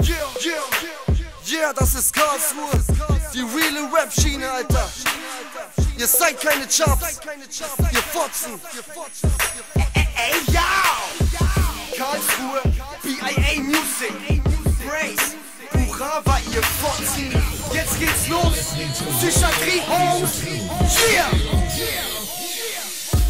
Yeah, das ist Karlsruhe, die reale Rap-Schiene, Alter. Ihr seid keine Chubs, ihr Fotzen. Ey, yo! Karlsruhe, BIA Music, Brace, Burava, ihr Fotzen. Jetzt geht's los, Psychiatrie, Homes, yeah!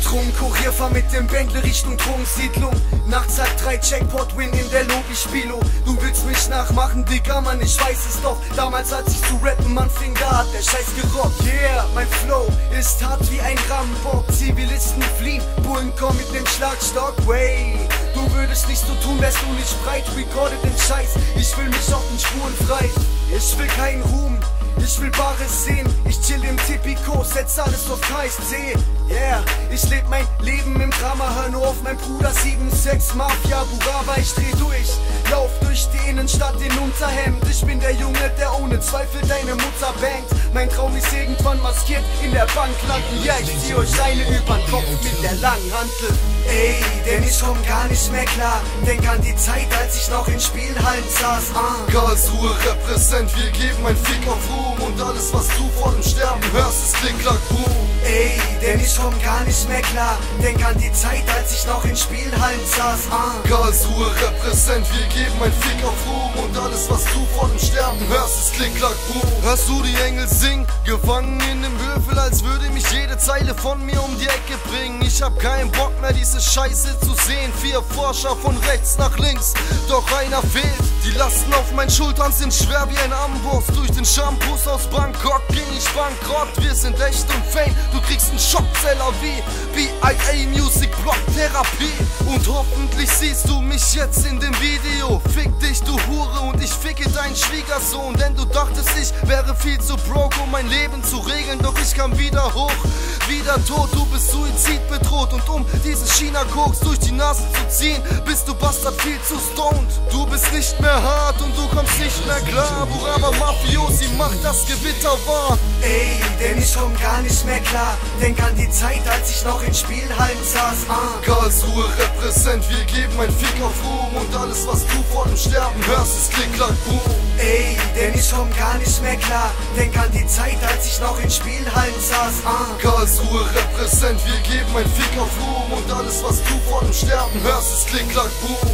Drogenkurier fahr mit dem Bentley Richtung Drogensiedlung. Nachts hat 3 Jackpot-Win in der Lobby Spilo. Du willst mich nachmachen, Digga, Mann, ich weiß es doch. Damals als ich zu rappen anfing, da hat der Scheiß gerockt. Yeah, mein Flow ist hart wie ein Rambock. Zivilisten fliehen, Bullen kommen mit nem Schlagstock. Way, du würdest nicht so tun, wärst du nicht breit. Recorde den Scheiß, ich will mich auf den Spuren frei. Ich will keinen Ruhm, ich will Bares sehen. Ich chill im Tipico, setz alles auf KSC. Yeah, ich leb mein Leben im Drama. Hör nur auf mein Bruder 7-6 Mafia, Burava, ich dreh durch. Lauf durch die Innenstadt in Unterhemd. Ich bin der Junge, der ohne Zweifel deine Mutter bangt. Mein Traum ist irgendwann maskiert in der Bank landen. Ja, ich zieh euch eine übern Kopf mit der langen Hantel. Ey, denn ich komm gar nicht mehr klar. Denk an die Zeit, als ich noch in Spielhallen saß. Karlsruhe repräsent, wir geben ein Fick auf Ruhm. Und alles, was du vor dem Sterben hörst, ist Klick, Klack, Boom. Ey, denn ich komm gar nicht mehr klar. Denk an die Zeit, als ich noch in Spielhallen saß. Karlsruhe repräsent, wir geben ein Fick auf Ruhm. Und alles, was du vor dem Sterben hörst, ist Klick, Klack, Boom. Hörst du die Engel singen, gefangen in dem Würfel, als würde mich jede Zeile von mir um die Ecke bringen. Ich hab keinen Bock mehr, diese Scheiße zu sehen. 4 Forscher von rechts nach links, doch einer fehlt. Die Lasten auf meinen Schultern sind schwer wie ein Amboss. Durch den Shampoos aus Bangkok ging ich bankrott. Wir sind echt und fame, du kriegst einen Schockzeller wie BIA Music Block Therapie. Und hoffentlich siehst du mich jetzt in dem Video. Fick dich, du Hure, und ich ficke deinen Schwiegersohn. Denn du dachtest, ich wäre viel zu broke, um mein Leben zu regeln. Doch ich kam wieder hoch, wieder tot. Du bist Suizid bedroht, und um diesen China-Koks durch die Nase zu ziehen, bist du Bastard viel zu stoned. Du bist nicht mehr hart und du kommst nicht mehr klar. Burava Mafiosi macht das Gewitter wahr. Ey, denn ich komm gar nicht mehr klar. Denk an die Zeit, als ich noch in Spielhallen saß. Karlsruhe repräsent, wir geben ein Fick auf Ruhm. Und alles, was du vor dem Sterben hörst, ist Klick, Klack, Boom. Ey, denn ich komm gar nicht mehr klar. Denk an die Zeit, als ich noch in Spielhallen saß. Karlsruhe repräsent, wir geben ein Fick auf Ruhm. Und alles, was du vor dem Sterben hörst, ist Klick, Klack, Boom.